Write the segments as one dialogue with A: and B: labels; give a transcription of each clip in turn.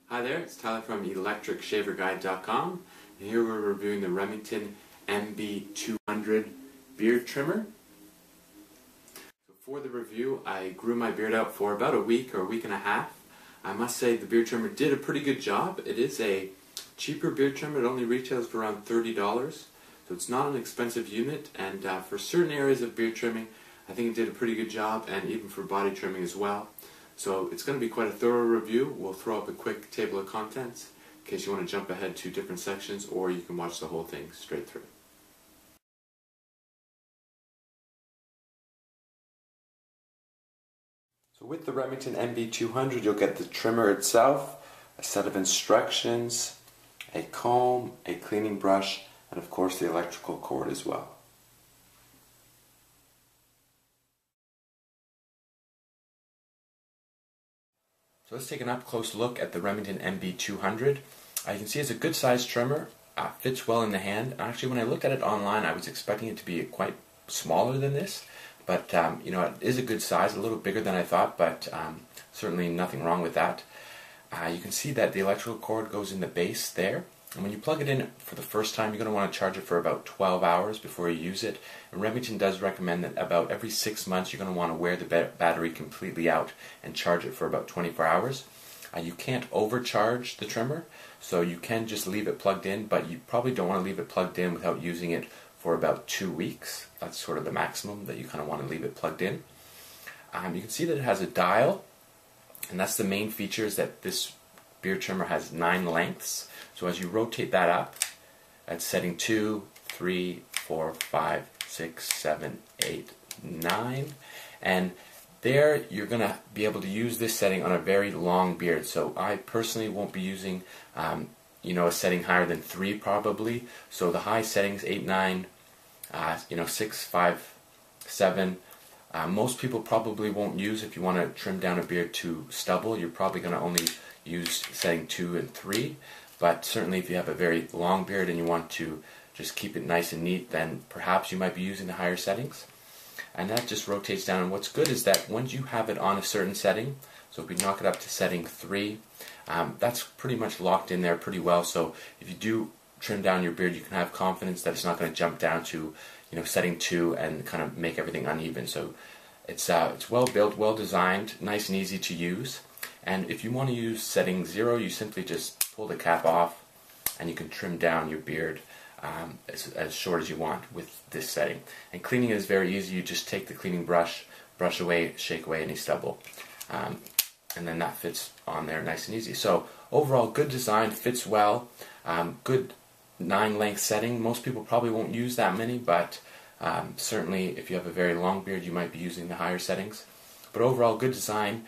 A: Hi there, it's Tyler from ElectricShaverGuide.com, and here we're reviewing the Remington MB 200 beard trimmer. So for the review, I grew my beard out for about a week or a week and a half. I must say the beard trimmer did a pretty good job. It is a cheaper beard trimmer. It only retails for around $30, so it's not an expensive unit, and for certain areas of beard trimming, I think it did a pretty good job, and even for body trimming as well. So it's going to be quite a thorough review. We'll throw up a quick table of contents in case you want to jump ahead to different sections, or you can watch the whole thing straight through. So with the Remington MB 200, you'll get the trimmer itself, a set of instructions, a comb, a cleaning brush, and of course the electrical cord as well. So let's take an up-close look at the Remington MB 200. You can see it's a good sized trimmer, fits well in the hand. Actually, when I looked at it online, I was expecting it to be quite smaller than this, but you know, it is a good size, a little bigger than I thought, but certainly nothing wrong with that. You can see that the electrical cord goes in the base there, and when you plug it in for the first time, you're going to want to charge it for about 12 hours before you use it. And Remington does recommend that about every 6 months you're going to want to wear the battery completely out and charge it for about 24 hours. You can't overcharge the trimmer, so you can just leave it plugged in, but you probably don't want to leave it plugged in without using it for about 2 weeks. That's sort of the maximum that you kind of want to leave it plugged in. You can see that it has a dial, and that's the main feature, is that this beard trimmer has 9 lengths. So as you rotate that up, at setting 2, 3, 4, 5, 6, 7, 8, 9, and there you're going to be able to use this setting on a very long beard. So I personally won't be using you know, a setting higher than 3 probably. So the high settings, 8, 9, you know, 6, 5, 7, most people probably won't use. If you want to trim down a beard to stubble, you're probably going to only use setting 2 and 3. But certainly if you have a very long beard and you want to just keep it nice and neat, then perhaps you might be using the higher settings. And that just rotates down. And what's good is that once you have it on a certain setting, so if we knock it up to setting 3, that's pretty much locked in there pretty well. So if you do trim down your beard, you can have confidence that it's not going to jump down to, you know, setting 2 and kind of make everything uneven. So it's well built, well designed, nice and easy to use. And if you want to use setting 0, you simply just pull the cap off and you can trim down your beard as short as you want with this setting. And cleaning is very easy. You just take the cleaning brush, brush away, shake away any stubble, and then that fits on there nice and easy. So overall, good design, fits well, good 9 length setting. Most people probably won't use that many, but certainly if you have a very long beard, you might be using the higher settings. But overall, good design.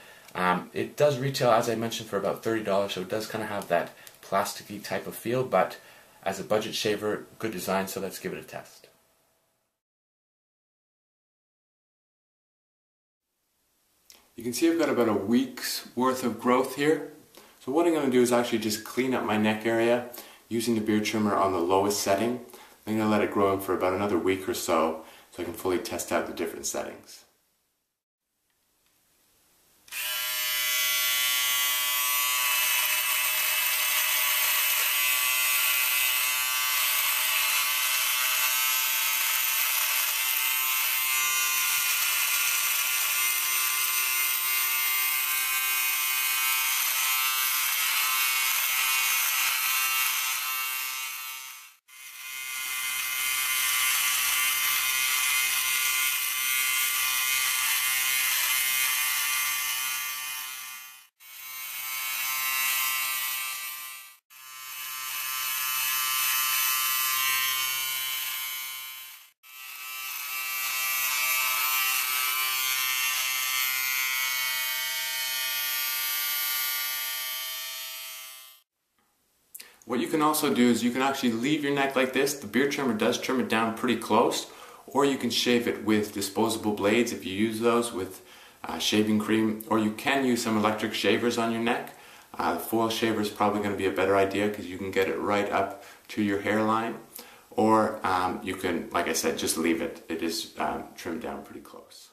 A: It does retail, as I mentioned, for about $30, so it does kind of have that plasticky type of feel, but as a budget shaver, good design, so let's give it a test. You can see I've got about a week's worth of growth here. So what I'm going to do is actually just clean up my neck area using the beard trimmer on the lowest setting. I'm going to let it grow in for about another week or so I can fully test out the different settings. What you can also do is you can actually leave your neck like this. The beard trimmer does trim it down pretty close, or you can shave it with disposable blades if you use those with shaving cream, or you can use some electric shavers on your neck. The foil shaver is probably going to be a better idea because you can get it right up to your hairline, or you can, like I said, just leave it. It is trimmed down pretty close.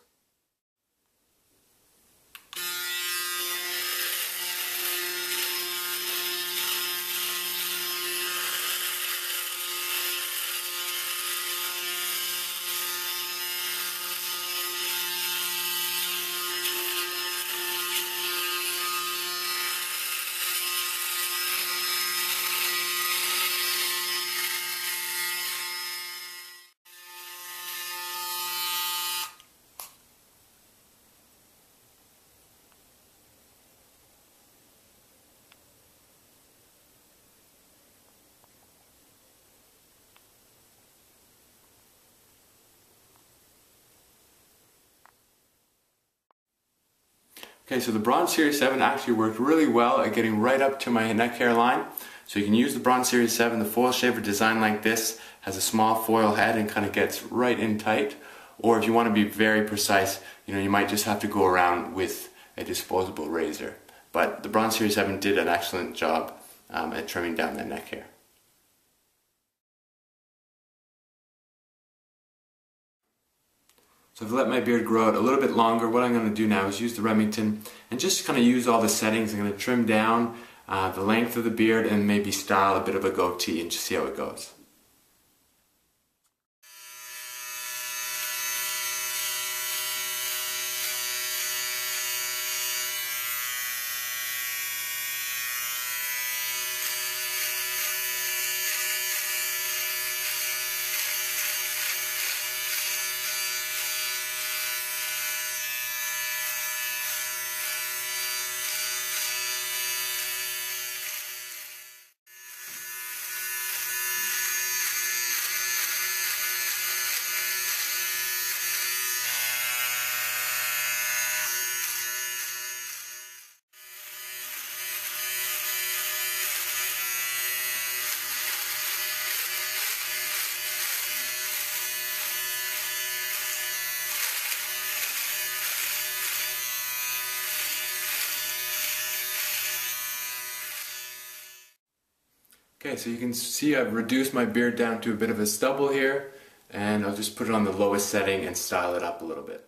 A: Okay, so the Bronze Series 7 actually worked really well at getting right up to my neck hairline. So you can use the Bronze Series 7, the foil shaver design like this has a small foil head and kind of gets right in tight. Or if you want to be very precise, you might just have to go around with a disposable razor. But the Bronze Series 7 did an excellent job at trimming down that neck hair. So I've let my beard grow out a little bit longer. What I'm going to do now is use the Remington and just kind of use all the settings. I'm going to trim down the length of the beard and maybe style a bit of a goatee and just see how it goes. Okay, so you can see I've reduced my beard down to a bit of a stubble here, and I'll just put it on the lowest setting and style it up a little bit.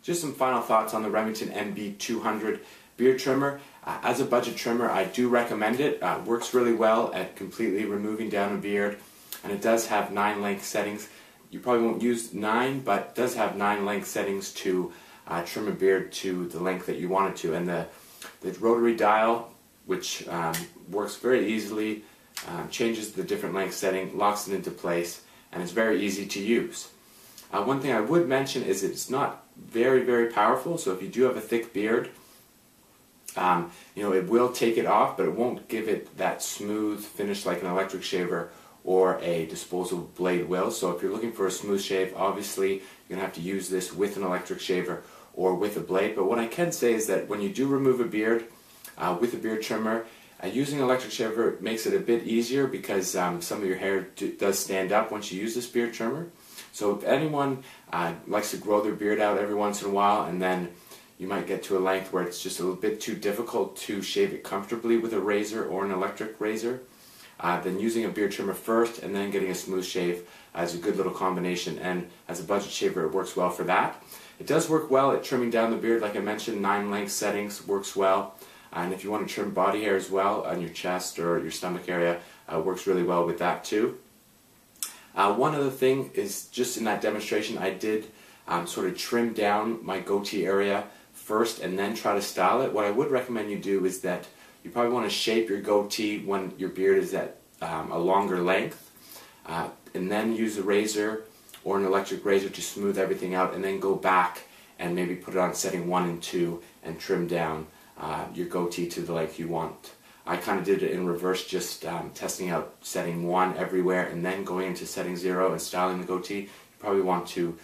A: Just some final thoughts on the Remington MB 200. beard trimmer. As a budget trimmer, I do recommend it. Works really well at completely removing down a beard, and it does have 9 length settings. You probably won't use 9, but it does have 9 length settings to trim a beard to the length that you want it to. And the rotary dial, which works very easily, changes the different length setting, locks it into place, and it's very easy to use. One thing I would mention is it's not very powerful, so if you do have a thick beard, it will take it off, but it won't give it that smooth finish like an electric shaver or a disposable blade will. So if you're looking for a smooth shave, obviously you're going to have to use this with an electric shaver or with a blade. But what I can say is that when you do remove a beard with a beard trimmer, using an electric shaver makes it a bit easier because some of your hair does stand up once you use this beard trimmer. So if anyone likes to grow their beard out every once in a while, and then you might get to a length where it's just a little bit too difficult to shave it comfortably with a razor or an electric razor, then using a beard trimmer first and then getting a smooth shave is a good little combination, and as a budget shaver it works well for that. It does work well at trimming down the beard, like I mentioned, 9 length settings works well, and if you want to trim body hair as well on your chest or your stomach area, works really well with that too. One other thing is, just in that demonstration I did sort of trim down my goatee area first and then try to style it. What I would recommend you do is that you probably want to shape your goatee when your beard is at a longer length, and then use a razor or an electric razor to smooth everything out, and then go back and maybe put it on setting 1 and 2 and trim down your goatee to the length you want. I kind of did it in reverse, just testing out setting 1 everywhere and then going into setting 0 and styling the goatee. You probably want to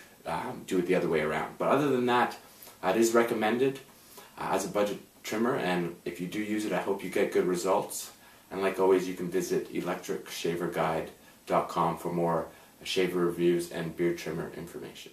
A: do it the other way around. But other than that, it is recommended as a budget trimmer, and if you do use it, I hope you get good results. And like always, you can visit electricshaverguide.com for more shaver reviews and beard trimmer information.